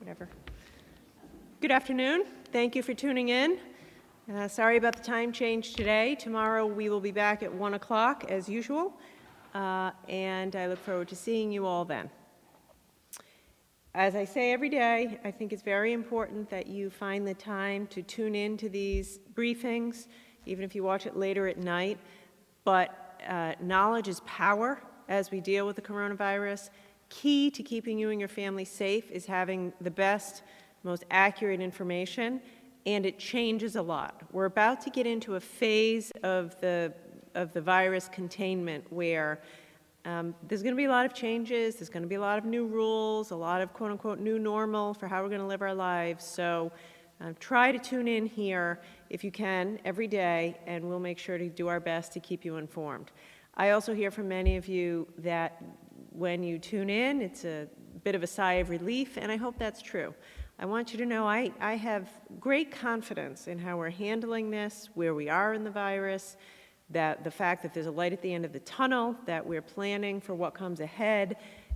whatever. Good afternoon. Thank you for tuning in. Sorry about the time change today. Tomorrow we will be back at 1 o'clock as usual, and I look forward to seeing you all then. As I say every day, I think it's very important that you find the time to tune in to these briefings, even if you watch it later at night. But knowledge is power as we deal with the coronavirus. Key to keeping you and your family safe is having the best, most accurate information, and it changes a lot. We're about to get into a phase of the virus containment where there's going to be a lot of changes, there's going to be a lot of new rules, a lot of quote-unquote new normal for how we're going to live our lives. So try to tune in here if you can every day, and we'll make sure to do our best to keep you informed. I also hear from many of you that when you tune in, it's a bit of a sigh of relief, and I hope that's true. I want you to know I have great confidence in how we're handling this, where we are in the virus, that the fact that there's a light at the end of the tunnel, that we're planning for what comes ahead.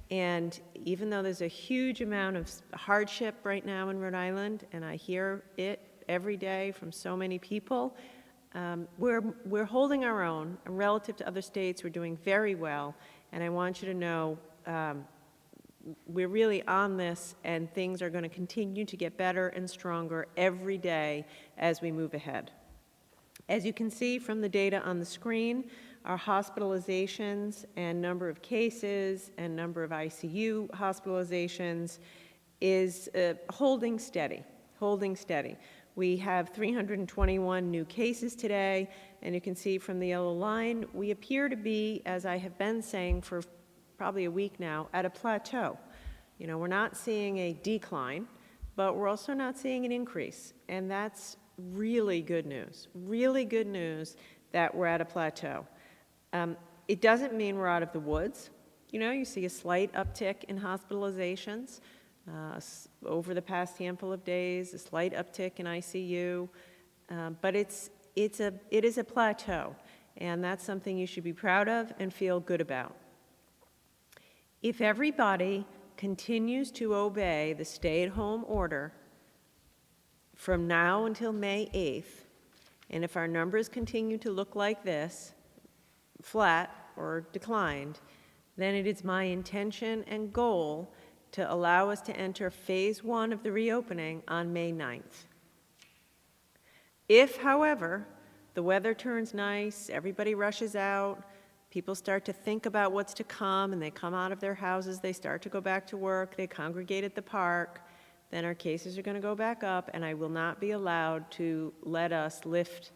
And even though there's a huge amount of hardship right now in Rhode Island, and I hear it every day from so many people, we're holding our own. Relative to other states, we're doing very well. And I want you to know we're really on this, and things are going to continue to get better and stronger every day as we move ahead. As you can see from the data on the screen, our hospitalizations and number of cases and number of ICU hospitalizations is holding steady. We have 321 new cases today, and you can see from the yellow line, we appear to be, as I have been saying for probably a week now, at a plateau. You know, we're not seeing a decline, but we're also not seeing an increase, and that's really good news that we're at a plateau. It doesn't mean we're out of the woods. You know, you see a slight uptick in hospitalizations over the past handful of days, a slight uptick in ICU, but it is a plateau, and that's something you should be proud of and feel good about. If everybody continues to obey the stay-at-home order from now until May 8th, and if our numbers continue to look like this, flat or declined, then it is my intention and goal to allow us to enter phase 1 of the reopening on May 9th. If, however, the weather turns nice, everybody rushes out, people start to think about what's to come, and they come out of their houses, they start to go back to work, they congregate at the park, then our cases are going to go back up, and I will not be allowed to let us lift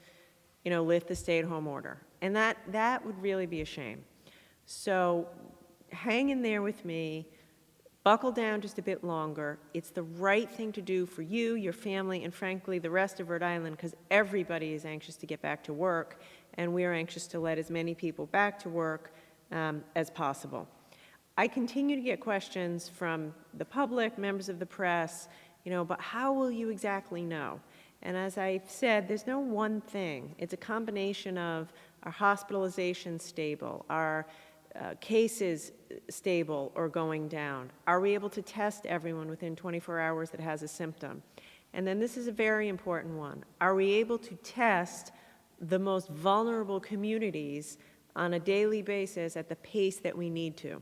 the stay-at-home order. And that would really be a shame. So hang in there with me, buckle down just a bit longer. It's the right thing to do for you, your family, and frankly, the rest of Rhode Island, because everybody is anxious to get back to work, and we are anxious to let as many people back to work as possible. I continue to get questions from the public, members of the press, but how will you exactly know? And as I've said, there's no one thing. It's a combination of our hospitalizations stable, our cases stable or going down. Are we able to test everyone within 24 hours that has a symptom? And then this is a very important one. Are we able to test the most vulnerable communities on a daily basis at the pace that we need to?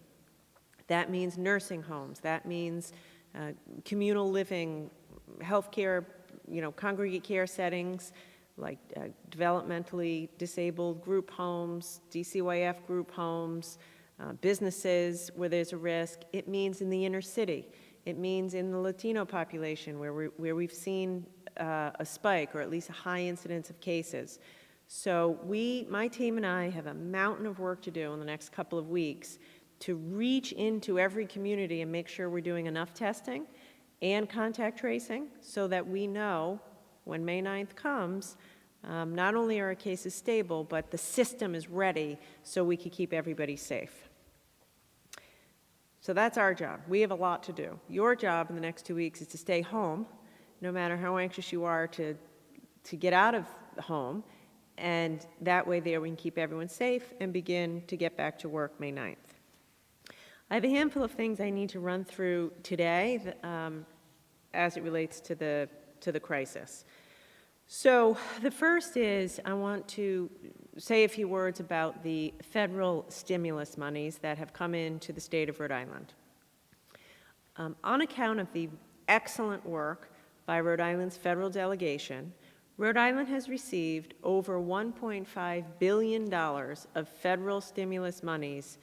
That means nursing homes. That means communal living, healthcare, congregate care settings like developmentally disabled group homes, DCYF group homes, businesses where there's a risk. It means in the inner city. It means in the Latino population where we've seen a spike or at least a high incidence of cases. So my team and I have a mountain of work to do in the next couple of weeks to reach into every community and make sure we're doing enough testing and contact tracing so that we know when May 9th comes, not only are our cases stable, but the system is ready so we can keep everybody safe. So that's our job. We have a lot to do. Your job in the next 2 weeks is to stay home, no matter how anxious you are to get out of home, and that way there we can keep everyone safe and begin to get back to work May 9th. I have a handful of things I need to run through today as it relates to the crisis. So the first is I want to say a few words about the federal stimulus monies that have come into the state of Rhode Island. On account of the excellent work by Rhode Island's federal delegation, Rhode Island has received over $1.5 billion of federal stimulus monies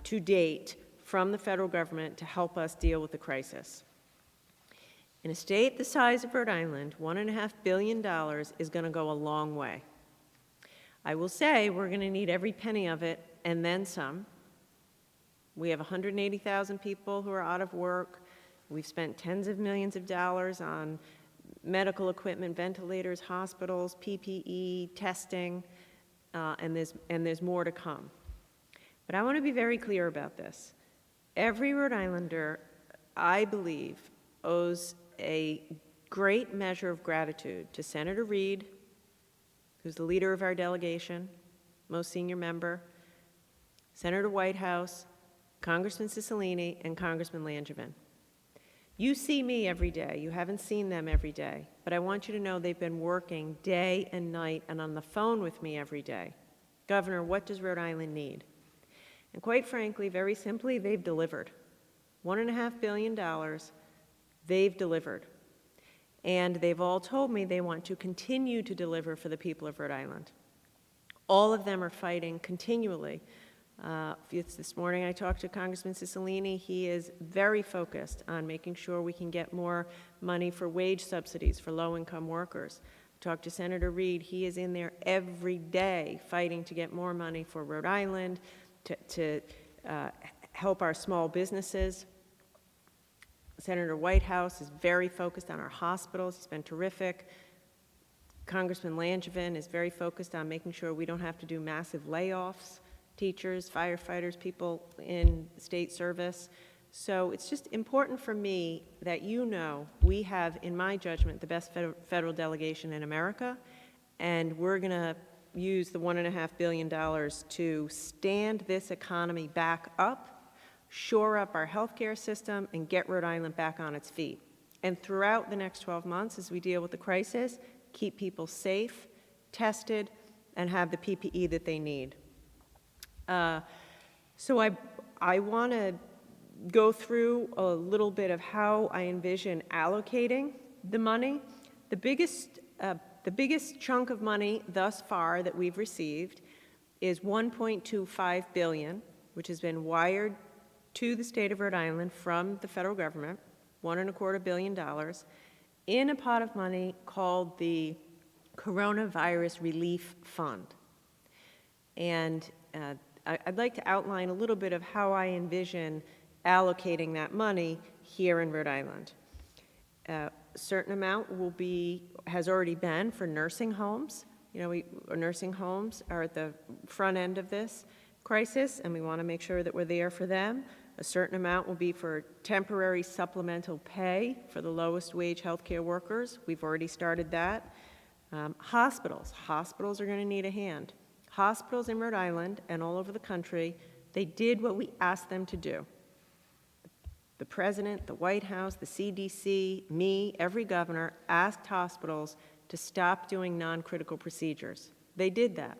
to date from the federal government to help us deal with the crisis. In a state the size of Rhode Island, $1.5 billion is going to go a long way. I will say we're going to need every penny of it and then some. We have 180,000 people who are out of work. We've spent tens of millions of dollars on medical equipment, ventilators, hospitals, PPE, testing, and there's more to come. But I want to be very clear about this. Every Rhode Islander, I believe, owes a great measure of gratitude to Senator Rhode, who's the leader of our delegation, most senior member, Senator Whitehouse, Congressman Cicilline, and Congressman Langevin. You see me every day. You haven't seen them every day. But I want you to know they've been working day and night and on the phone with me every day. Governor, what does Rhode Island need? And quite frankly, very simply, they've delivered. $1.5 billion, they've delivered. And they've all told me they want to continue to deliver for the people of Rhode Island. All of them are fighting continually. This morning I talked to Congressman Cicilline. He is very focused on making sure we can get more money for wage subsidies for low-income workers. Talked to Senator Rhode. He is in there every day fighting to get more money for Rhode Island, to help our small businesses. Senator Whitehouse is very focused on our hospitals. He's been terrific. Congressman Langevin is very focused on making sure we don't have to do massive layoffs. Teachers, firefighters, people in state service. So it's just important for me that you know we have, in my judgment, the best federal delegation in America, and we're going to use the $1.5 billion to stand this economy back up, shore up our healthcare system, and get Rhode Island back on its feet. And throughout the next 12 months, as we deal with the crisis, keep people safe, tested, and have the PPE that they need. So I want to go through a little bit of how I envision allocating the money. The biggest chunk of money thus far that we've received is $1.25 billion, which has been wired to the state of Rhode Island from the federal government, $1.25 billion, in a pot of money called the Coronavirus Relief Fund. And I'd like to outline a little bit of how I envision allocating that money here in Rhode Island. A certain amount has already been for nursing homes. You know, nursing homes are at the front end of this crisis, and we want to make sure that we're there for them. A certain amount will be for temporary supplemental pay for the lowest wage healthcare workers. We've already started that. Hospitals are going to need a hand. Hospitals in Rhode Island and all over the country, they did what we asked them to do. The President, the White House, the CDC, me, every governor asked hospitals to stop doing non-critical procedures. They did that.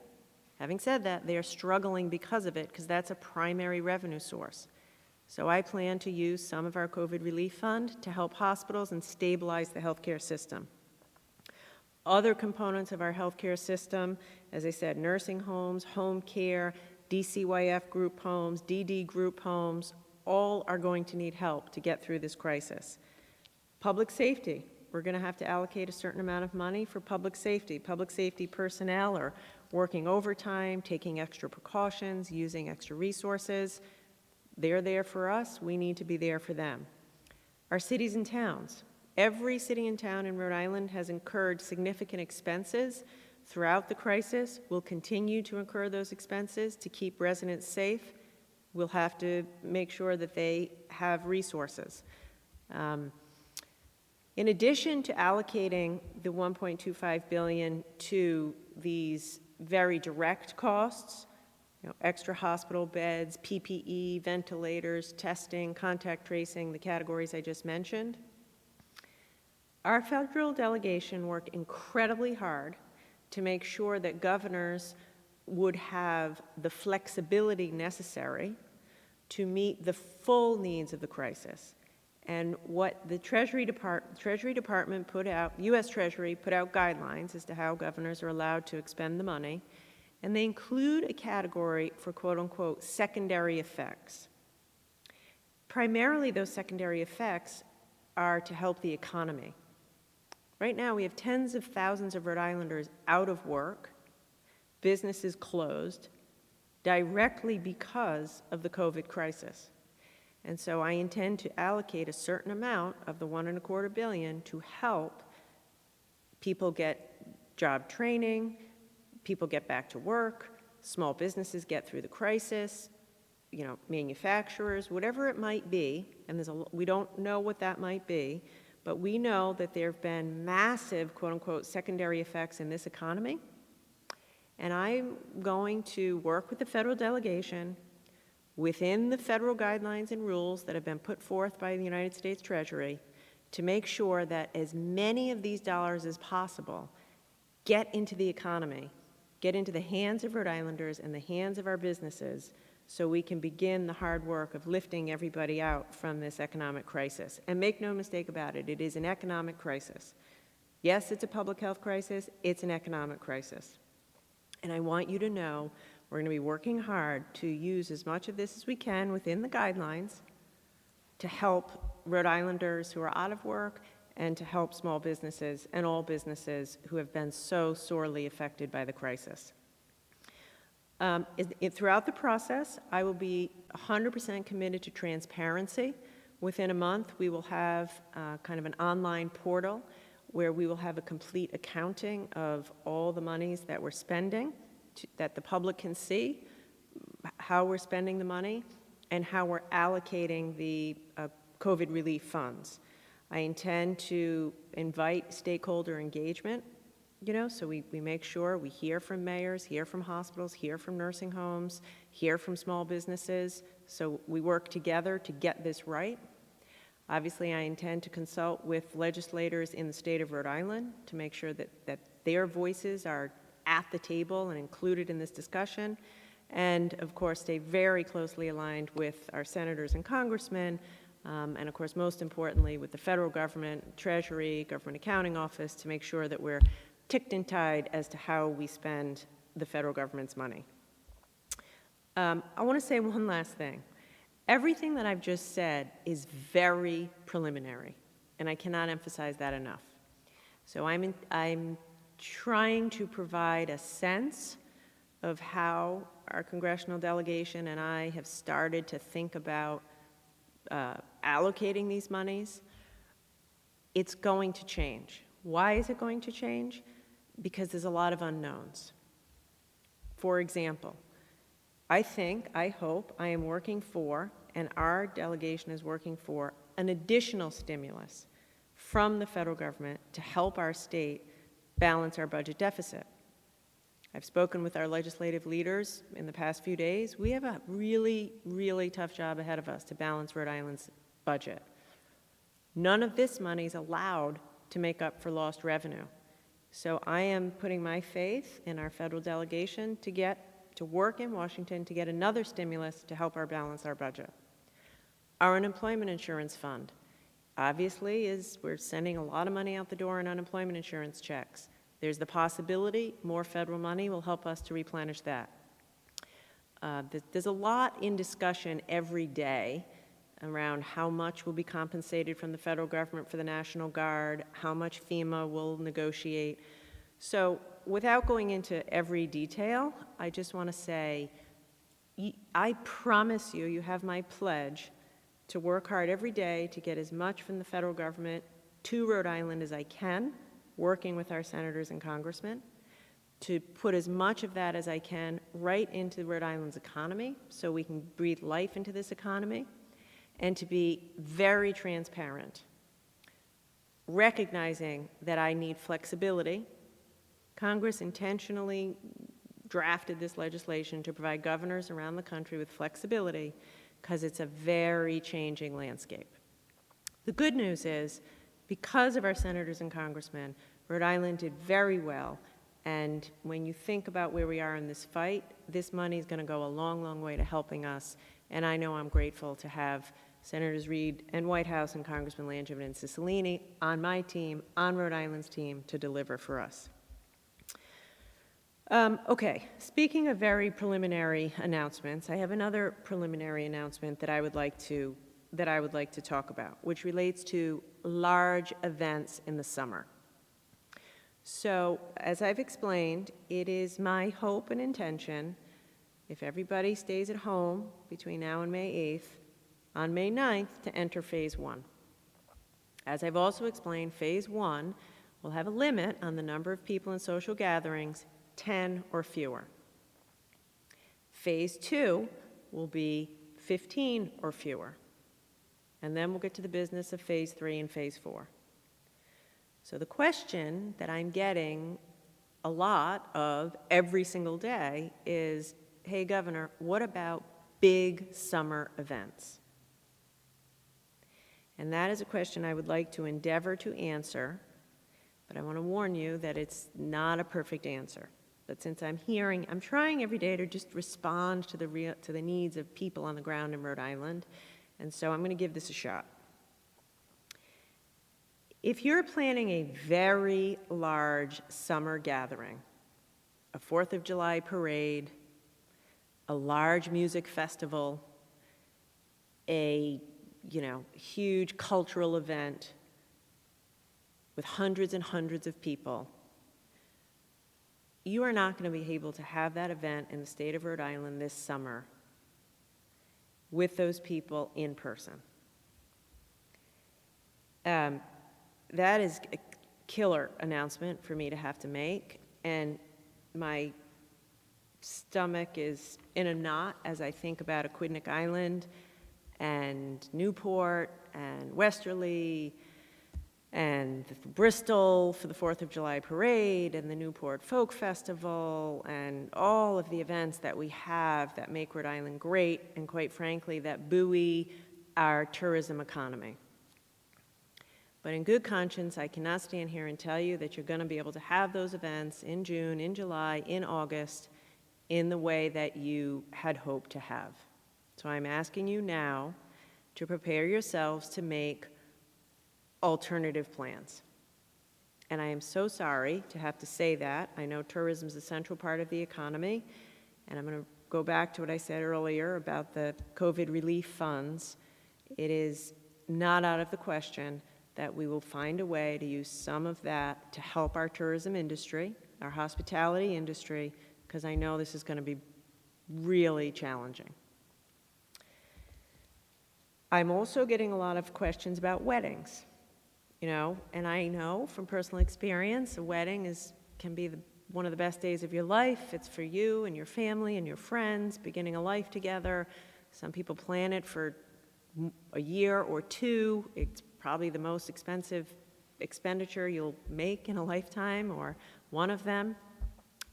Having said that, they are struggling because of it, because that's a primary revenue source. So I plan to use some of our COVID relief fund to help hospitals and stabilize the healthcare system. Other components of our healthcare system, as I said, nursing homes, home care, DCYF group homes, DD group homes, all are going to need help to get through this crisis. Public safety, we're going to have to allocate a certain amount of money for public safety. Public safety personnel are working overtime, taking extra precautions, using extra resources. They're there for us. We need to be there for them. Our cities and towns. Every city and town in Rhode Island has incurred significant expenses throughout the crisis. We'll continue to incur those expenses to keep residents safe. We'll have to make sure that they have resources. In addition to allocating the $1.25 billion to these very direct costs, extra hospital beds, PPE, ventilators, testing, contact tracing, the categories I just mentioned, Our federal delegation worked incredibly hard to make sure that governors would have the flexibility necessary to meet the full needs of the crisis. And what the Treasury Department put out, U.S. Treasury put out guidelines as to how governors are allowed to expend the money, and they include a category for quote-unquote secondary effects. Primarily, those secondary effects are to help the economy. Right now, we have tens of thousands of Rhode Islanders out of work, businesses closed, directly because of the COVID crisis. And so I intend to allocate a certain amount of the $1.25 billion to help people get job training, people get back to work, small businesses get through the crisis, manufacturers, whatever it might be, and we don't know what that might be, but we know that there have been massive, quote-unquote, secondary effects in this economy, and I'm going to work with the federal delegation within the federal guidelines and rules that have been put forth by the United States Treasury to make sure that as many of these dollars as possible get into the economy, get into the hands of Rhode Islanders and the hands of our businesses, so we can begin the hard work of lifting everybody out from this economic crisis. And make no mistake about it, it is an economic crisis. Yes, it's a public health crisis, it's an economic crisis. And I want you to know we're going to be working hard to use as much of this as we can within the guidelines to help Rhode Islanders who are out of work and to help small businesses and all businesses who have been so sorely affected by the crisis. Throughout the process, I will be 100% committed to transparency. Within a month, we will have kind of an online portal where we will have a complete accounting of all the monies that we're spending, that the public can see how we're spending the money and how we're allocating the COVID relief funds. I intend to invite stakeholder engagement, so we make sure we hear from mayors, hear from hospitals, hear from nursing homes, hear from small businesses, so we work together to get this right. Obviously, I intend to consult with legislators in the state of Rhode Island to make sure that their voices are at the table and included in this discussion, and of course stay very closely aligned with our senators and congressmen, and of course most importantly with the federal government, Treasury, Government Accounting Office to make sure that we're ticked and tied as to how we spend the federal government's money. I want to say one last thing. Everything that I've just said is very preliminary, and I cannot emphasize that enough. So I'm trying to provide a sense of how our congressional delegation and I have started to think about allocating these monies. It's going to change. Why is it going to change? Because there's a lot of unknowns. For example, I hope I am working for, and our delegation is working for, an additional stimulus from the federal government to help our state balance our budget deficit. I've spoken with our legislative leaders in the past few days. We have a really, really tough job ahead of us to balance Rhode Island's budget. None of this money is allowed to make up for lost revenue. So I am putting my faith in our federal delegation to work in Washington to get another stimulus to help balance our budget. Our unemployment insurance fund, obviously, we're sending a lot of money out the door in unemployment insurance checks. There's the possibility more federal money will help us to replenish that. There's a lot in discussion every day around how much will be compensated from the federal government for the National Guard, how much FEMA will negotiate. So without going into every detail, I just want to say, I promise you, you have my pledge to work hard every day to get as much from the federal government to Rhode Island as I can, working with our senators and congressmen, to put as much of that as I can right into Rhode Island's economy so we can breathe life into this economy, and to be very transparent, recognizing that I need flexibility. Congress intentionally drafted this legislation to provide governors around the country with flexibility because it's a very changing landscape. The good news is because of our senators and congressmen, Rhode Island did very well. And when you think about where we are in this fight, this money is going to go a long, long way to helping us. And I know I'm grateful to have Senators Reid and Whitehouse and Congressman Langevin and Cicilline on my team, on Rhode Island's team, to deliver for us. Okay, speaking of very preliminary announcements, I have another preliminary announcement that I would like to talk about, which relates to large events in the summer. So, as I've explained, it is my hope and intention, if everybody stays at home between now and May 8th, on May 9th, to enter Phase 1. As I've also explained, Phase 1 will have a limit on the number of people in social gatherings, 10 or fewer. Phase 2 will be 15 or fewer. And then we'll get to the business of Phase 3 and Phase 4. So the question that I'm getting a lot of every single day is, hey, Governor, what about big summer events? And that is a question I would like to endeavor to answer, but I want to warn you that it's not a perfect answer. But since I'm trying every day to just respond to the needs of people on the ground in Rhode Island, and so I'm going to give this a shot. If you're planning a very large summer gathering, a 4th of July parade, a large music festival, a huge cultural event with hundreds and hundreds of people, you are not going to be able to have that event in the state of Rhode Island this summer with those people in person. That is a killer announcement for me to have to make, and my stomach is in a knot as I think about Aquidneck Island and Newport and Westerly and Bristol for the 4th of July parade and the Newport Folk Festival and all of the events that we have that make Rhode Island great and, quite frankly, that buoy our tourism economy. But in good conscience, I cannot stand here and tell you that you're going to be able to have those events in June, in July, in August, in the way that you had hoped to have. So I'm asking you now to prepare yourselves to make alternative plans. And I am so sorry to have to say that. I know tourism is a central part of the economy, and I'm going to go back to what I said earlier about the COVID relief funds. It is not out of the question that we will find a way to use some of that to help our tourism industry, our hospitality industry, because I know this is going to be really challenging. I'm also getting a lot of questions about weddings, and I know from personal experience, a wedding can be one of the best days of your life. It's for you and your family and your friends, beginning a life together. Some people plan it for a year or two. It's probably the most expensive expenditure you'll make in a lifetime, or one of them,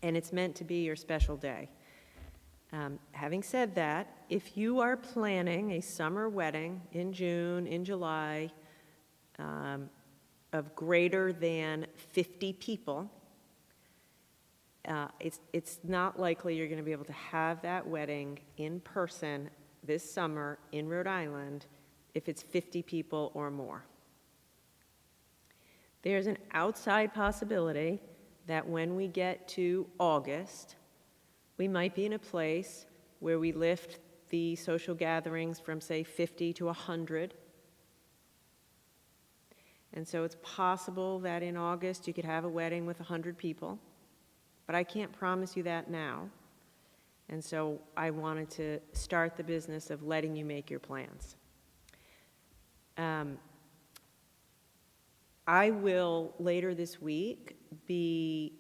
and it's meant to be your special day. Having said that, if you are planning a summer wedding in June, in July, of greater than 50 people, it's not likely you're going to be able to have that wedding in person this summer in Rhode Island if it's 50 people or more. There's an outside possibility that when we get to August, we might be in a place where we lift the social gatherings from, say, 50 to 100. And so it's possible that in August you could have a wedding with 100 people, but I can't promise you that now. And so I wanted to start the business of letting you make your plans. I will, later this week, be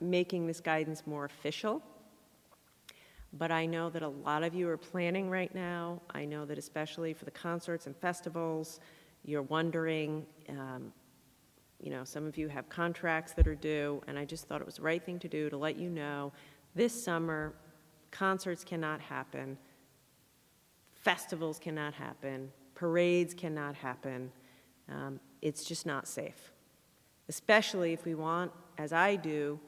making this guidance more official, but I know that a lot of you are planning right now. I know that especially for the concerts and festivals, you're wondering, some of you have contracts that are due, and I just thought it was the right thing to do to let you know this summer, concerts cannot happen, festivals cannot happen, parades cannot happen. It's just not safe, especially if we want, as I do,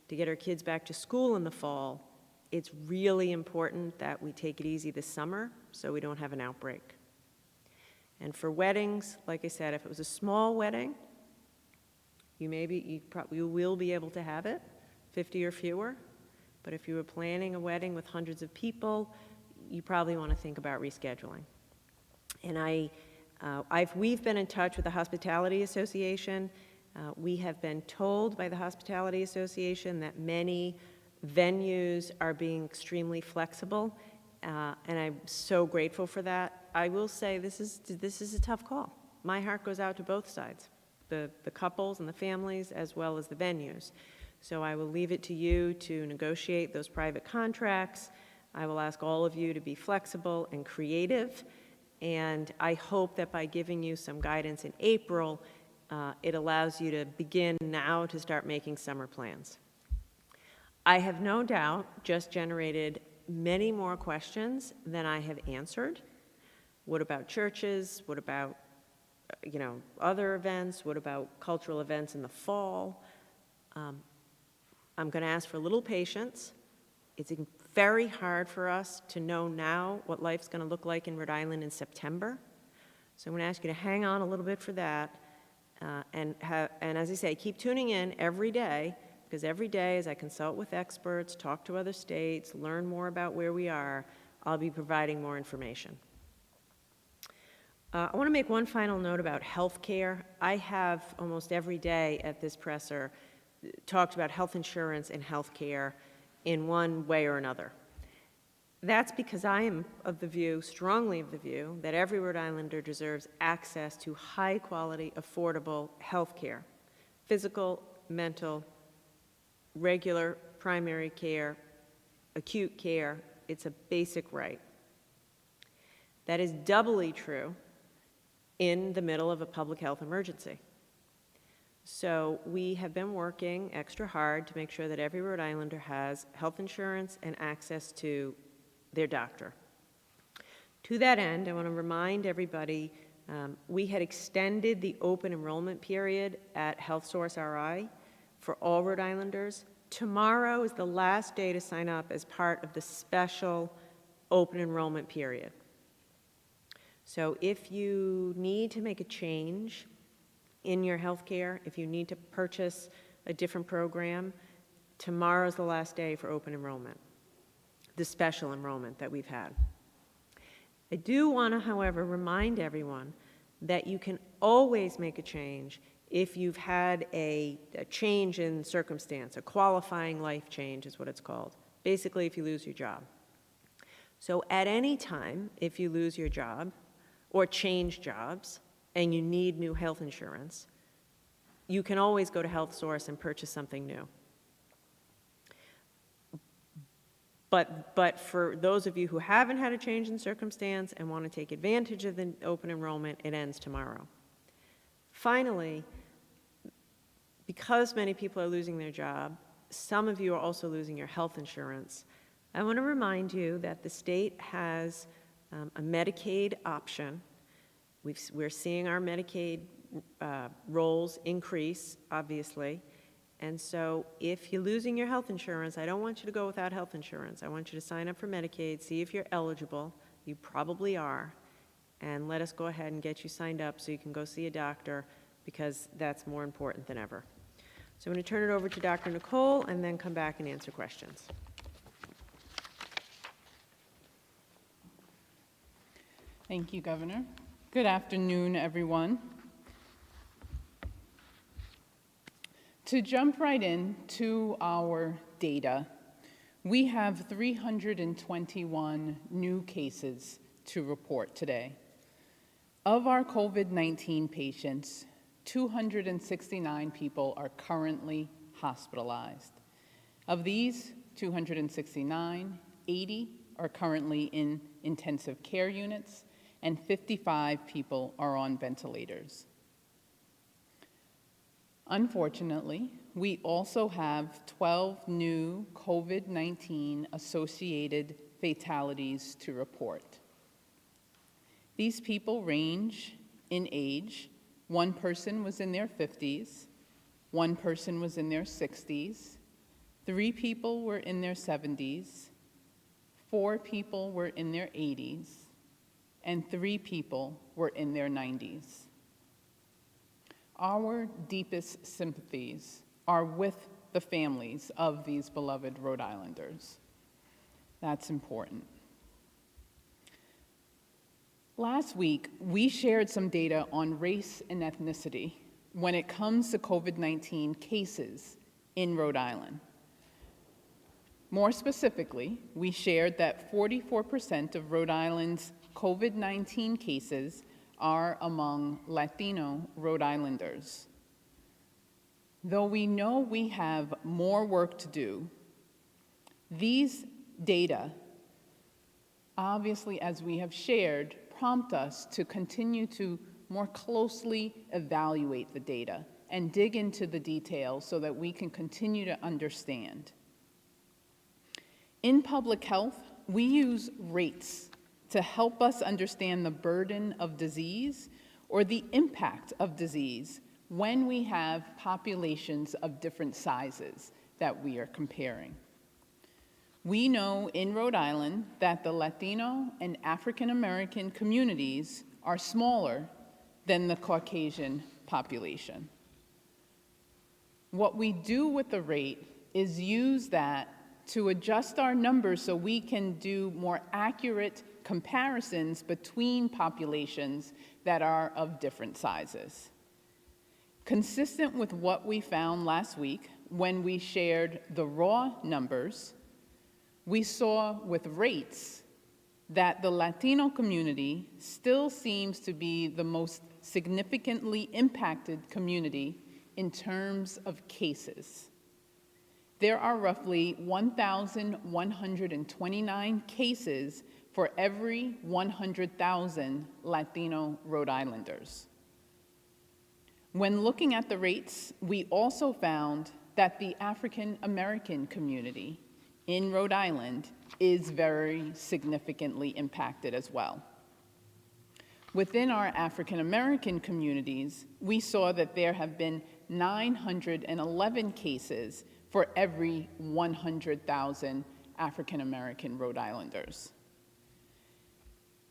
to get our kids back to school in the fall. It's really important that we take it easy this summer so we don't have an outbreak. And for weddings, like I said, if it was a small wedding, you will be able to have it, 50 or fewer. But if you were planning a wedding with hundreds of people, you probably want to think about rescheduling. And we've been in touch with the Hospitality Association. We have been told by the Hospitality Association that many venues are being extremely flexible, and I'm so grateful for that. I will say this is a tough call. My heart goes out to both sides, the couples and the families, as well as the venues. So I will leave it to you to negotiate those private contracts. I will ask all of you to be flexible and creative, and I hope that by giving you some guidance in April, it allows you to begin now to start making summer plans. I have no doubt just generated many more questions than I have answered. What about churches? What about, other events? What about cultural events in the fall? I'm going to ask for a little patience. It's very hard for us to know now what life's going to look like in Rhode Island in September. So I'm going to ask you to hang on a little bit for that. And as I say, keep tuning in every day, because every day as I consult with experts, talk to other states, learn more about where we are, I'll be providing more information. I want to make one final note about health care. I have almost every day at this presser talked about health insurance and health care in one way or another. That's because I am strongly of the view, that every Rhode Islander deserves access to high-quality, affordable health care, physical, mental, regular primary care, acute care. It's a basic right. That is doubly true in the middle of a public health emergency. So we have been working extra hard to make sure that every Rhode Islander has health insurance and access to their doctor. To that end, I want to remind everybody, we had extended the open enrollment period at HealthSource RI for all Rhode Islanders. Tomorrow is the last day to sign up as part of the special open enrollment period. So if you need to make a change in your health care, if you need to purchase a different program, tomorrow's the last day for open enrollment, the special enrollment that we've had. I do want to, however, remind everyone that you can always make a change if you've had a change in circumstance, a qualifying life change is what it's called. Basically, if you lose your job. So at any time, if you lose your job or change jobs and you need new health insurance, you can always go to HealthSource and purchase something new. But for those of you who haven't had a change in circumstance and want to take advantage of the open enrollment, it ends tomorrow. Finally, because many people are losing their job, some of you are also losing your health insurance. I want to remind you that the state has a Medicaid option. We're seeing our Medicaid rolls increase, obviously. And so if you're losing your health insurance, I don't want you to go without health insurance. I want you to sign up for Medicaid, see if you're eligible. You probably are. And let us go ahead and get you signed up so you can go see a doctor, because that's more important than ever. So I'm going to turn it over to Dr. Nicole and then come back and answer questions. Thank you, Governor. Good afternoon, everyone. To jump right into our data, we have 321 new cases to report today. Of our COVID-19 patients, 269 people are currently hospitalized. Of these 269, 80 are currently in intensive care units, and 55 people are on ventilators. Unfortunately, we also have 12 new COVID-19 associated fatalities to report. These people range in age, 1 person was in their 50s, 1 person was in their 60s, 3 people were in their 70s, 4 people were in their 80s, and 3 people were in their 90s. Our deepest sympathies are with the families of these beloved Rhode Islanders. That's important. Last week, we shared some data on race and ethnicity when it comes to COVID-19 cases in Rhode Island. More specifically, we shared that 44% of Rhode Island's COVID-19 cases are among Latino Rhode Islanders. Though we know we have more work to do, these data, obviously, as we have shared, prompt us to continue to more closely evaluate the data and dig into the details so that we can continue to understand. In public health, we use rates to help us understand the burden of disease or the impact of disease when we have populations of different sizes that we are comparing. We know in Rhode Island that the Latino and African American communities are smaller than the Caucasian population. What we do with the rate is use that to adjust our numbers so we can do more accurate comparisons between populations that are of different sizes. Consistent with what we found last week when we shared the raw numbers, we saw with rates that the Latino community still seems to be the most significantly impacted community in terms of cases. There are roughly 1,129 cases for every 100,000 Latino Rhode Islanders. When looking at the rates, we also found that the African American community in Rhode Island is very significantly impacted as well. Within our African American communities, we saw that there have been 911 cases for every 100,000 African American Rhode Islanders.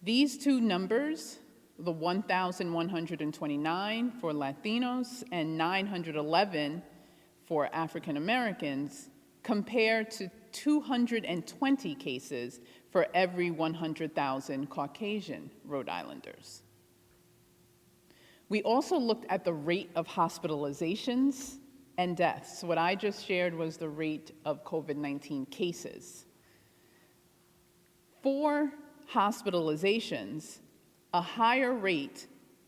These two numbers, the 1,129 for Latinos and 911 for African Americans, compare to 220 cases for every 100,000 Caucasian Rhode Islanders. We also looked at the rate of hospitalizations and deaths. What I just shared was the rate of COVID-19 cases. For hospitalizations, a higher rate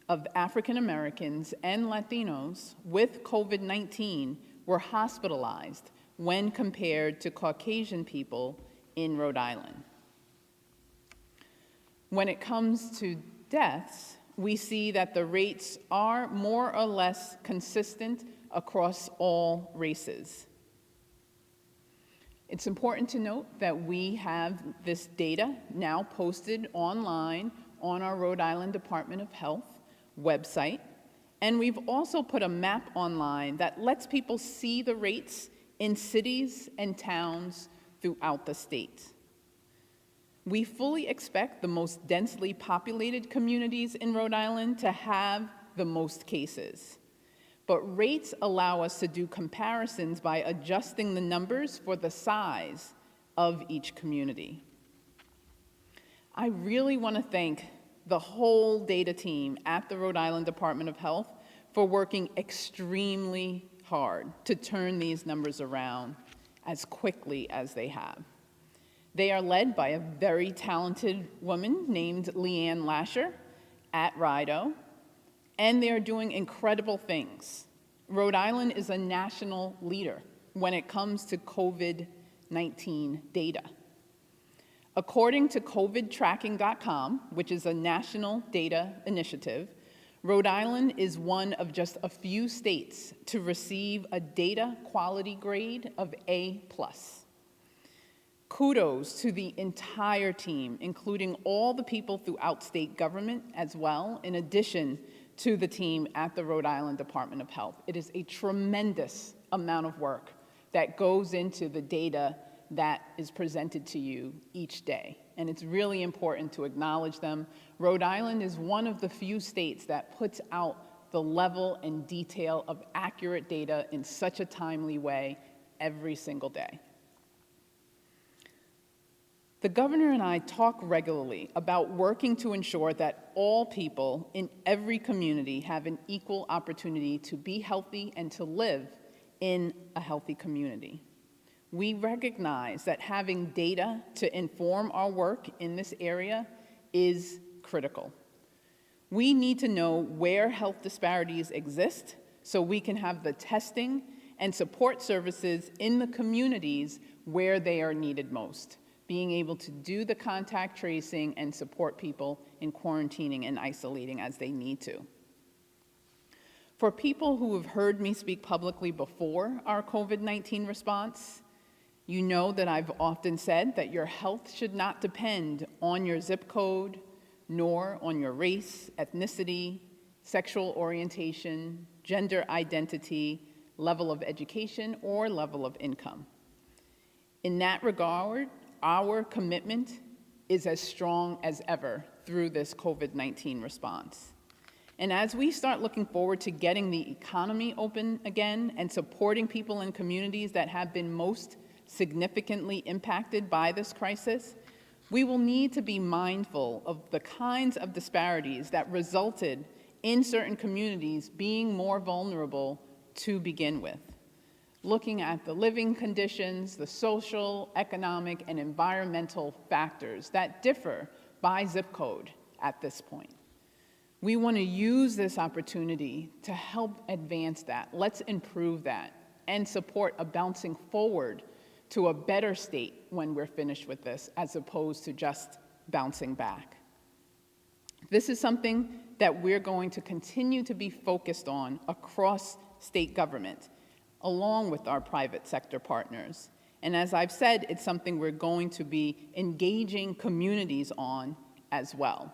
of African Americans and Latinos with COVID-19 were hospitalized when compared to Caucasian people in Rhode Island. When it comes to deaths, we see that the rates are more or less consistent across all races. It's important to note that we have this data now posted online on our Rhode Island Department of Health website, and we've also put a map online that lets people see the rates in cities and towns throughout the state. We fully expect the most densely populated communities in Rhode Island to have the most cases. But rates allow us to do comparisons by adjusting the numbers for the size of each community. I really want to thank the whole data team at the Rhode Island Department of Health for working extremely hard to turn these numbers around as quickly as they have. They are led by a very talented woman named Leanne Lasher at Rhode, and they are doing incredible things. Rhode Island is a national leader when it comes to COVID-19 data. According to COVIDtracking.com, which is a national data initiative, Rhode Island is one of just a few states to receive a data quality grade of A+. Kudos to the entire team, including all the people throughout state government as well, in addition to the team at the Rhode Island Department of Health. It is a tremendous amount of work that goes into the data that is presented to you each day. And it's really important to acknowledge them. Rhode Island is one of the few states that puts out the level and detail of accurate data in such a timely way every single day. The governor and I talk regularly about working to ensure that all people in every community have an equal opportunity to be healthy and to live in a healthy community. We recognize that having data to inform our work in this area is critical. We need to know where health disparities exist so we can have the testing and support services in the communities where they are needed most, being able to do the contact tracing and support people in quarantining and isolating as they need to. For people who have heard me speak publicly before our COVID-19 response, you know that I've often said that your health should not depend on your zip code, nor on your race, ethnicity, sexual orientation, gender identity, level of education, or level of income. In that regard, our commitment is as strong as ever through this COVID-19 response. And as we start looking forward to getting the economy open again and supporting people in communities that have been most significantly impacted by this crisis, we will need to be mindful of the kinds of disparities that resulted in certain communities being more vulnerable to begin with. Looking at the living conditions, the social, economic, and environmental factors that differ by zip code at this point. We want to use this opportunity to help advance that. Let's improve that and support a bouncing forward to a better state when we're finished with this, as opposed to just bouncing back. This is something that we're going to continue to be focused on across state government, along with our private sector partners. And as I've said, it's something we're going to be engaging communities on as well.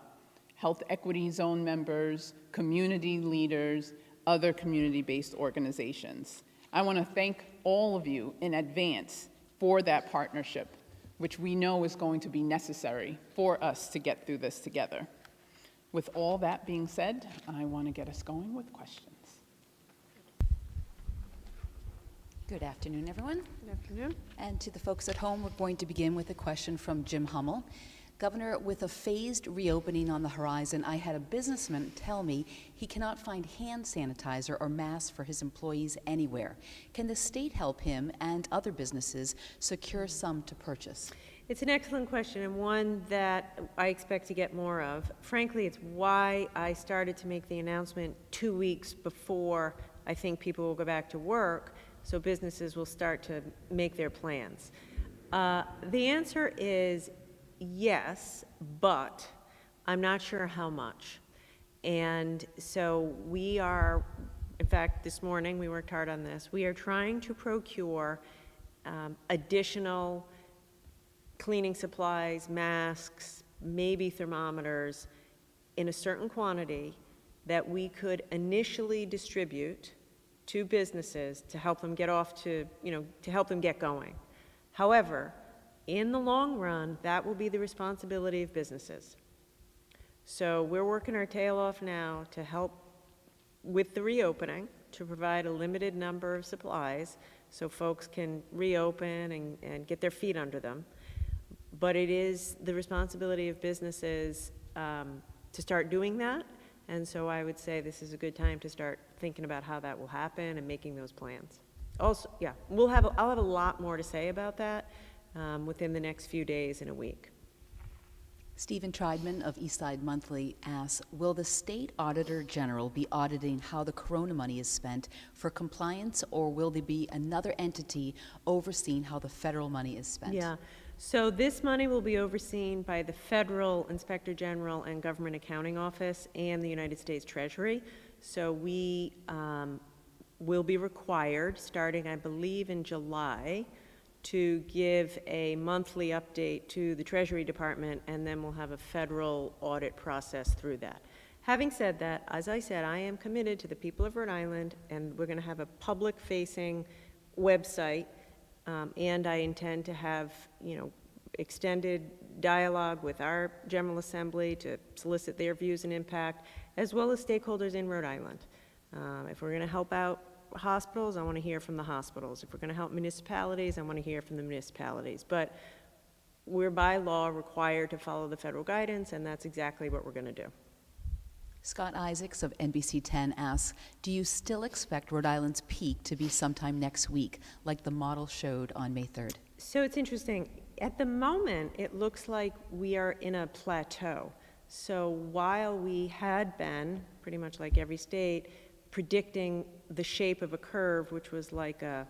Health equity zone members, community leaders, other community-based organizations. I want to thank all of you in advance for that partnership, which we know is going to be necessary for us to get through this together. With all that being said, I want to get us going with questions. Good afternoon, everyone. Good afternoon. And to the folks at home, we're going to begin with a question from Jim Hummel. Governor, with a phased reopening on the horizon, I had a businessman tell me he cannot find hand sanitizer or masks for his employees anywhere. Can the state help him and other businesses secure some to purchase? It's an excellent question, and one that I expect to get more of. Frankly, it's why I started to make the announcement 2 weeks before I think people will go back to work, so businesses will start to make their plans. The answer is yes, but I'm not sure how much. And so we are, in fact, this morning we worked hard on this. We are trying to procure additional cleaning supplies, masks, maybe thermometers in a certain quantity that we could initially distribute to businesses to help them get off to, to help them get going. However, in the long run, that will be the responsibility of businesses. So we're working our tail off now to help with the reopening, to provide a limited number of supplies so folks can reopen and get their feet under them. But it is the responsibility of businesses to start doing that. And so I would say this is a good time to start thinking about how that will happen and making those plans. Also, yeah, I'll have a lot more to say about that within the next few days and a week. Stephen Triedman of Eastside Monthly asks, will the state auditor general be auditing how the corona money is spent for compliance, or will there be another entity overseeing how the federal money is spent? Yeah, so this money will be overseen by the Federal Inspector General and Government Accounting Office and the United States Treasury. So we will be required, starting I believe in July, to give a monthly update to the Treasury Department, and then we'll have a federal audit process through that. Having said that, as I said, I am committed to the people of Rhode Island, and we're going to have a public-facing website, and I intend to have, extended dialogue with our General Assembly to solicit their views and impact, as well as stakeholders in Rhode Island. If we're going to help out hospitals, I want to hear from the hospitals. If we're going to help municipalities, I want to hear from the municipalities. But we're by law required to follow the federal guidance, and that's exactly what we're going to do. Scott Isaacs of NBC 10 asks, do you still expect Rhode Island's peak to be sometime next week, like the model showed on May 3rd? So it's interesting. At the moment, it looks like we are in a plateau. So while we had been, pretty much like every state, predicting the shape of a curve, which was like a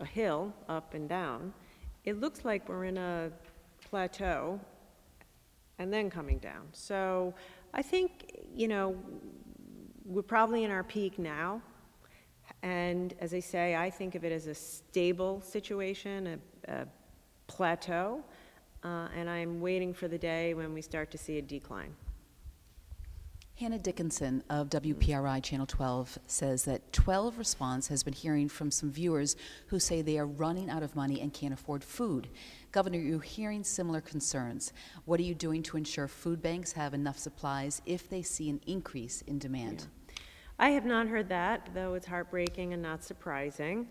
hill up and down, it looks like we're in a plateau and then coming down. So I think, we're probably in our peak now. And as I say, I think of it as a stable situation, a plateau, and I'm waiting for the day when we start to see a decline. Hannah Dickinson of WPRI Channel 12 says that 12 Response has been hearing from some viewers who say they are running out of money and can't afford food. Governor, you're hearing similar concerns. What are you doing to ensure food banks have enough supplies if they see an increase in demand? Yeah. I have not heard that, though it's heartbreaking and not surprising.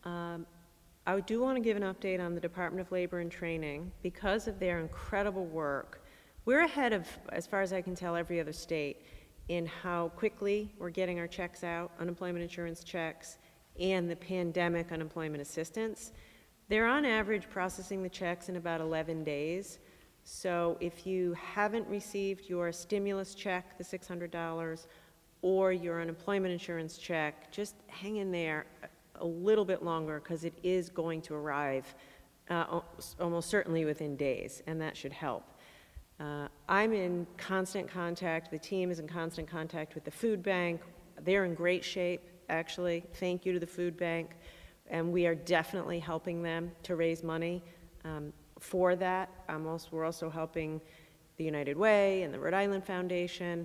I do want to give an update on the Department of Labor and Training. Because of their incredible work, we're ahead of, as far as I can tell, every other state in how quickly we're getting our checks out, unemployment insurance checks, and the pandemic unemployment assistance. They're on average processing the checks in about 11 days. So if you haven't received your stimulus check, the $600, or your unemployment insurance check, just hang in there a little bit longer, because it is going to arrive almost certainly within days, and that should help. I'm in constant contact, the team is in constant contact with the food bank. They're in great shape, actually. Thank you to the food bank. And we are definitely helping them to raise money for that. We're also helping the United Way and the Rhode Island Foundation.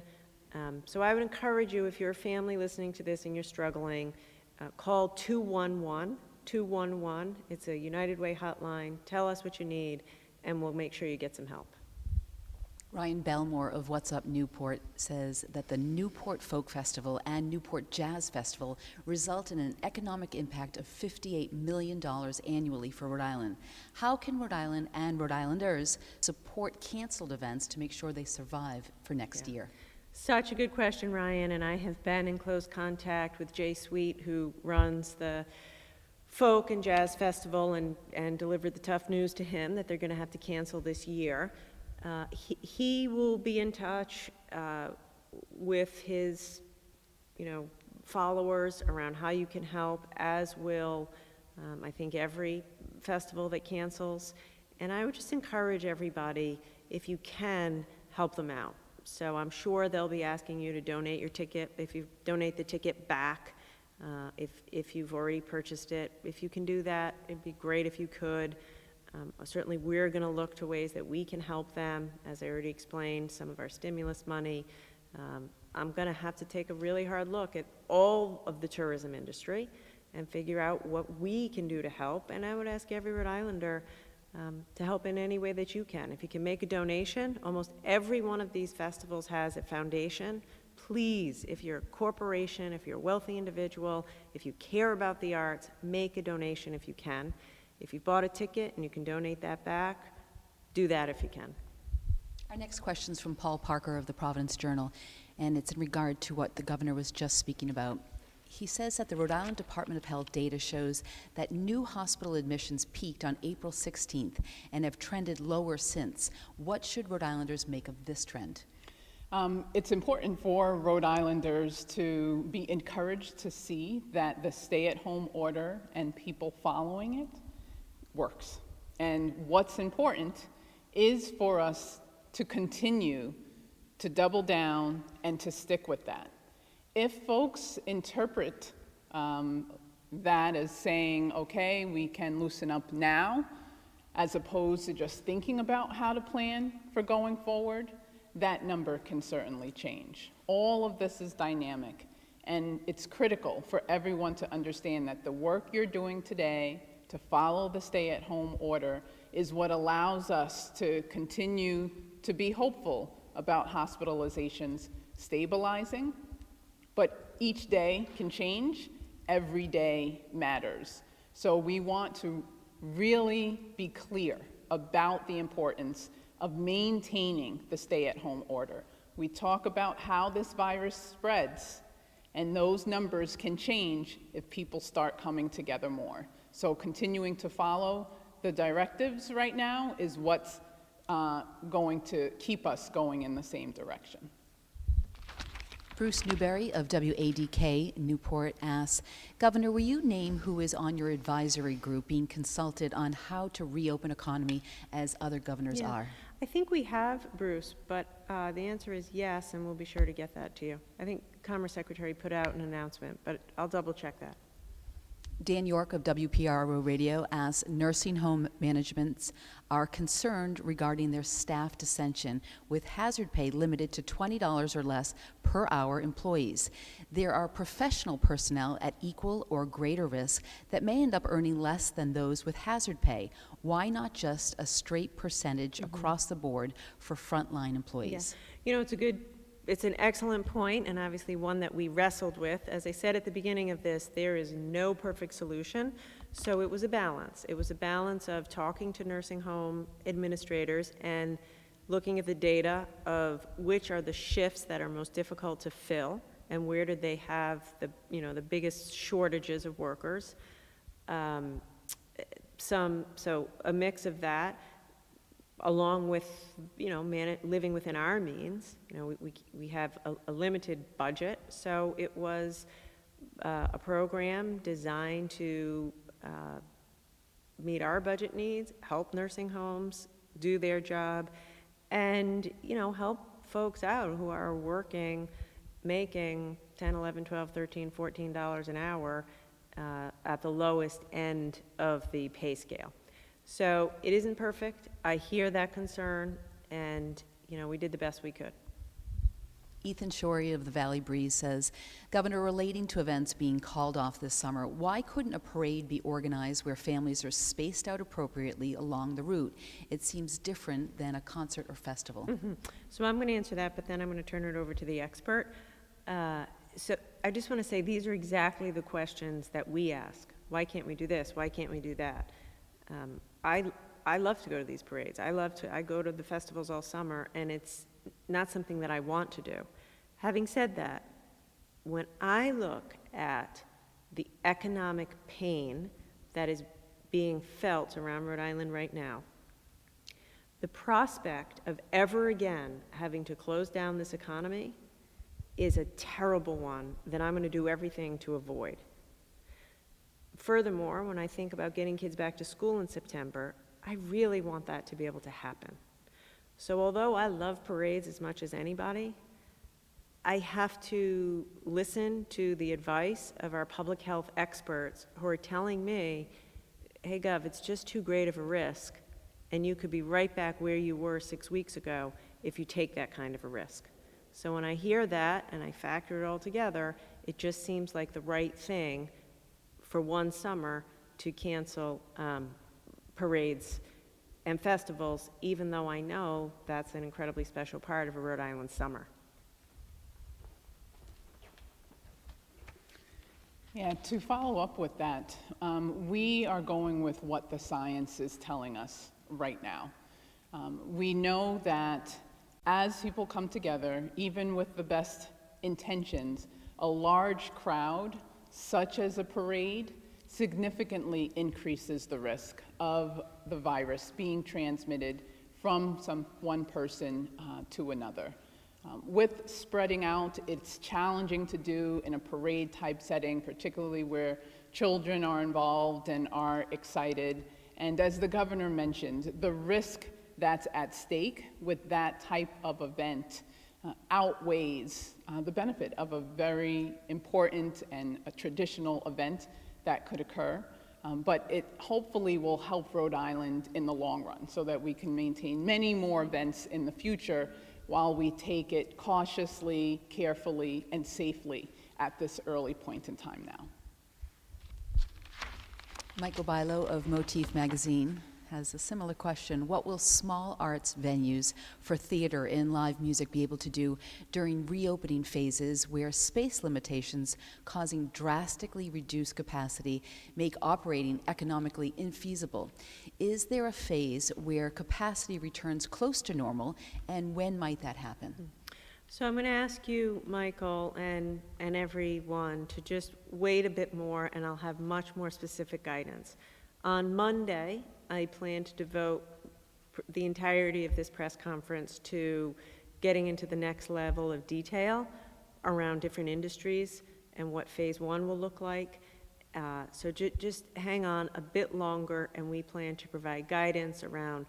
So I would encourage you, if you're a family listening to this and you're struggling, call 211. It's a United Way hotline. Tell us what you need, and we'll make sure you get some help. Ryan Belmore of What's Up Newport says that the Newport Folk Festival and Newport Jazz Festival result in an economic impact of $58 million annually for Rhode Island. How can Rhode Island and Rhode Islanders support canceled events to make sure they survive for next year? Such a good question, Ryan, and I have been in close contact with Jay Sweet, who runs the Folk and Jazz Festival, and delivered the tough news to him that they're going to have to cancel this year. He will be in touch with his, followers around how you can help, as will, I think, every festival that cancels. And I would just encourage everybody, if you can, help them out. So I'm sure they'll be asking you to donate your ticket. If you donate the ticket back, if you've already purchased it, if you can do that, it'd be great if you could. Certainly, we're going to look to ways that we can help them. As I already explained, some of our stimulus money. I'm going to have to take a really hard look at all of the tourism industry and figure out what we can do to help. And I would ask every Rhode Islander to help in any way that you can. If you can make a donation, almost every one of these festivals has a foundation. Please, if you're a corporation, if you're a wealthy individual, if you care about the arts, make a donation if you can. If you bought a ticket and you can donate that back, do that if you can. Our next question is from Paul Parker of the Providence Journal, and it's in regard to what the governor was just speaking about. He says that the Rhode Island Department of Health data shows that new hospital admissions peaked on April 16th and have trended lower since. What should Rhode Islanders make of this trend? It's important for Rhode Islanders to be encouraged to see that the stay-at-home order and people following it works. And what's important is for us to continue to double down and to stick with that. If folks interpret that as saying, okay, we can loosen up now, as opposed to just thinking about how to plan for going forward, that number can certainly change. All of this is dynamic, and it's critical for everyone to understand that the work you're doing today to follow the stay-at-home order is what allows us to continue to be hopeful about hospitalizations stabilizing, but each day can change. Every day matters. So we want to really be clear about the importance of maintaining the stay-at-home order. We talk about how this virus spreads, and those numbers can change if people start coming together more. So continuing to follow the directives right now is what's going to keep us going in the same direction. Bruce Newberry of WADK Newport asks, Governor, will you name who is on your advisory group being consulted on how to reopen economy as other governors are? I think we have, Bruce, but the answer is yes, and we'll be sure to get that to you. I think Commerce Secretary put out an announcement, but I'll double check that. Dan York of WPRO Radio asks, nursing home managements are concerned regarding their staff dissension with hazard pay limited to $20 or less per hour employees. There are professional personnel at equal or greater risk that may end up earning less than those with hazard pay. Why not just a straight percentage across the board for frontline employees? You know, it's an excellent point, and obviously one that we wrestled with. As I said at the beginning of this, there is no perfect solution, so it was a balance. It was a balance of talking to nursing home administrators and looking at the data of which are the shifts that are most difficult to fill and where did they have the biggest shortages of workers. So a mix of that, along with, living within our means. We have a limited budget, so it was a program designed to meet our budget needs, help nursing homes do their job, and, help folks out who are working, making $10, $11, $12, $13, $14 an hour at the lowest end of the pay scale. So it isn't perfect. I hear that concern, and, we did the best we could. Ethan Shorey of the Valley Breeze says, Governor, relating to events being called off this summer, why couldn't a parade be organized where families are spaced out appropriately along the route? It seems different than a concert or festival. So I'm going to answer that, but then I'm going to turn it over to the expert. So I just want to say these are exactly the questions that we ask. Why can't we do this? Why can't we do that? I love to go to these parades. I go to the festivals all summer, and it's not something that I want to do. Having said that, when I look at the economic pain that is being felt around Rhode Island right now, the prospect of ever again having to close down this economy is a terrible one that I'm going to do everything to avoid. Furthermore, when I think about getting kids back to school in September, I really want that to be able to happen. So although I love parades as much as anybody, I have to listen to the advice of our public health experts who are telling me, hey, Gov, it's just too great of a risk, and you could be right back where you were 6 weeks ago if you take that kind of a risk. So when I hear that and I factor it all together, it just seems like the right thing for one summer to cancel parades and festivals, even though I know that's an incredibly special part of a Rhode Island summer. Yeah, to follow up with that, we are going with what the science is telling us right now. We know that as people come together, even with the best intentions, a large crowd, such as a parade, significantly increases the risk of the virus being transmitted from one person to another. With spreading out, it's challenging to do in a parade-type setting, particularly where children are involved and are excited. And as the governor mentioned, the risk that's at stake with that type of event outweighs the benefit of a very important and a traditional event that could occur. But it hopefully will help Rhode Island in the long run so that we can maintain many more events in the future while we take it cautiously, carefully, and safely at this early point in time now. Michael Bilo of Motif Magazine has a similar question. What will small arts venues for theater and live music be able to do during reopening phases where space limitations causing drastically reduced capacity make operating economically infeasible? Is there a phase where capacity returns close to normal, and when might that happen? So I'm going to ask you, Michael, and everyone to just wait a bit more, and I'll have much more specific guidance. On Monday, I plan to devote the entirety of this press conference to getting into the next level of detail around different industries and what phase one will look like. So just hang on a bit longer, and we plan to provide guidance around,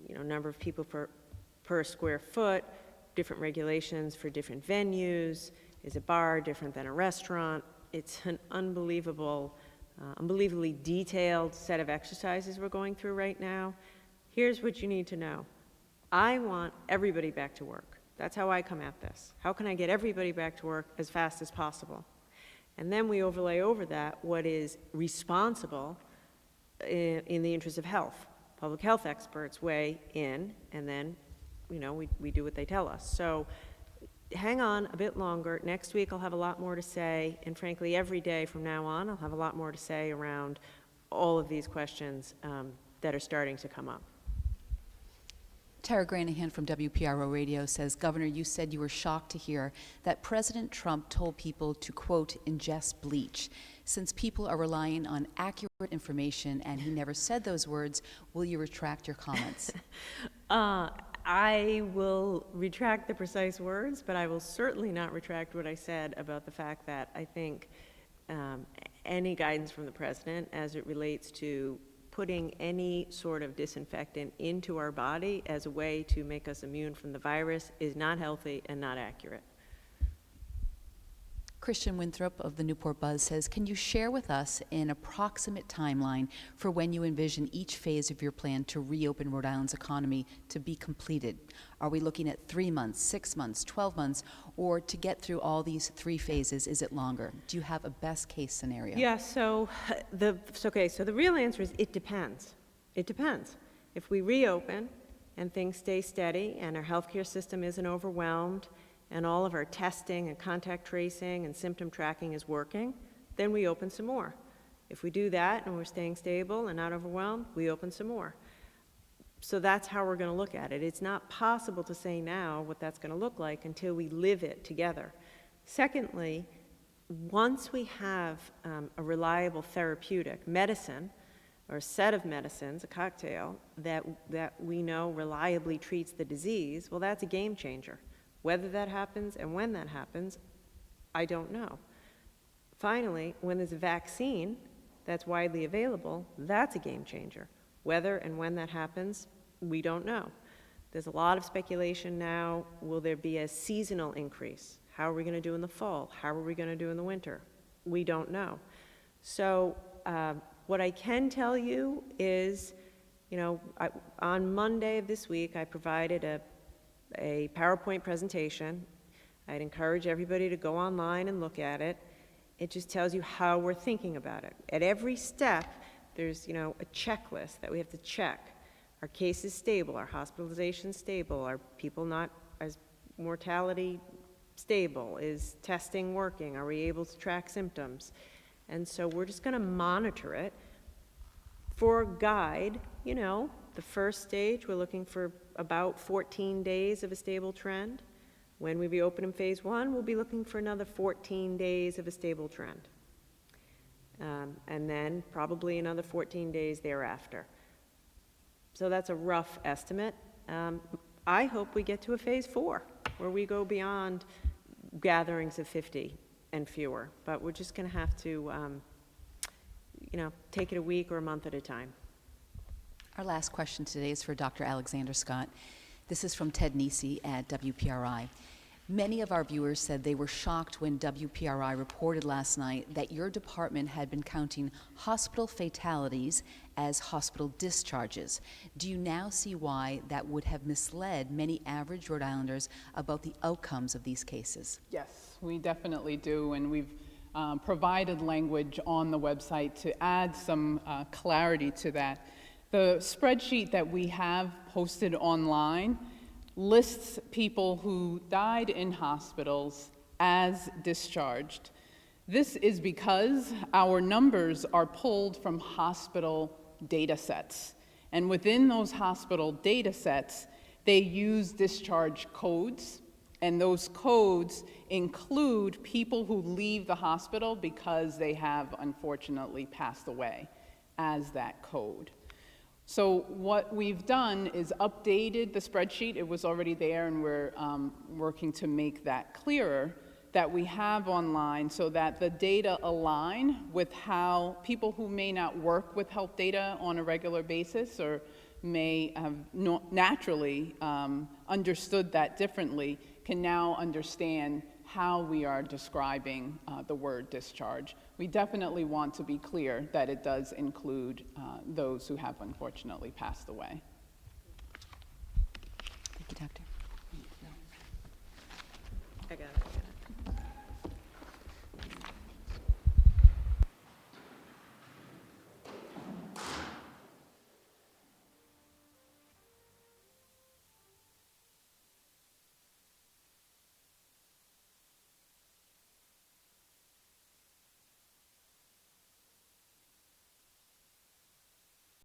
number of people per square foot, different regulations for different venues. Is a bar different than a restaurant? It's an unbelievably detailed set of exercises we're going through right now. Here's what you need to know. I want everybody back to work. That's how I come at this. How can I get everybody back to work as fast as possible? And then we overlay over that what is responsible in the interest of health. Public health experts weigh in, and then we do what they tell us. So hang on a bit longer. Next week I'll have a lot more to say, and frankly every day from now on I'll have a lot more to say around all of these questions that are starting to come up. Tara Granahan from WPRO Radio says, Governor, you said you were shocked to hear that President Trump told people to, quote, ingest bleach. Since people are relying on accurate information and he never said those words, will you retract your comments? I will retract the precise words, but I will certainly not retract what I said about the fact that I think any guidance from the president as it relates to putting any sort of disinfectant into our body as a way to make us immune from the virus is not healthy and not accurate. Christian Winthrop of the Newport Buzz says, can you share with us an approximate timeline for when you envision each phase of your plan to reopen Rhode Island's economy to be completed? Are we looking at 3 months, 6 months, 12 months, or to get through all these 3 phases, is it longer? Do you have a best case scenario? Yeah, so the real answer is it depends. It depends. If we reopen and things stay steady and our healthcare system isn't overwhelmed and all of our testing and contact tracing and symptom tracking is working, then we open some more. If we do that and we're staying stable and not overwhelmed, we open some more. So that's how we're going to look at it. It's not possible to say now what that's going to look like until we live it together. Secondly, once we have a reliable therapeutic medicine or a set of medicines, a cocktail, that we know reliably treats the disease, well, that's a game changer. Whether that happens and when that happens, I don't know. Finally, when there's a vaccine that's widely available, that's a game changer. Whether and when that happens, we don't know. There's a lot of speculation now. Will there be a seasonal increase? How are we going to do in the fall? How are we going to do in the winter? We don't know. So what I can tell you is, on Monday of this week, I provided a PowerPoint presentation. I'd encourage everybody to go online and look at it. It just tells you how we're thinking about it. At every step, there's a checklist that we have to check. Are cases stable? Are hospitalizations stable? Are people not as mortality stable? Is testing working? Are we able to track symptoms? And so we're just going to monitor it for a guide. The first stage, we're looking for about 14 days of a stable trend. When we reopen in phase one, we'll be looking for another 14 days of a stable trend. And then probably another 14 days thereafter. So that's a rough estimate. I hope we get to a phase 4, where we go beyond gatherings of 50 and fewer. But we're just going to have to, take it a week or a month at a time. Our last question today is for Dr. Alexander Scott. This is from Ted Nisi at WPRI. Many of our viewers said they were shocked when WPRI reported last night that your department had been counting hospital fatalities as hospital discharges. Do you now see why that would have misled many average Rhode Islanders about the outcomes of these cases? Yes, we definitely do, and we've provided language on the website to add some clarity to that. The spreadsheet that we have posted online lists people who died in hospitals as discharged. This is because our numbers are pulled from hospital data sets. And within those hospital data sets, they use discharge codes, and those codes include people who leave the hospital because they have unfortunately passed away as that code. So what we've done is updated the spreadsheet. It was already there, and we're working to make that clearer, that we have online, so that the data align with how people who may not work with health data on a regular basis or may have naturally understood that differently can now understand how we are describing the word discharge. We definitely want to be clear that it does include those who have unfortunately passed away. Thank you, Doctor. I got it.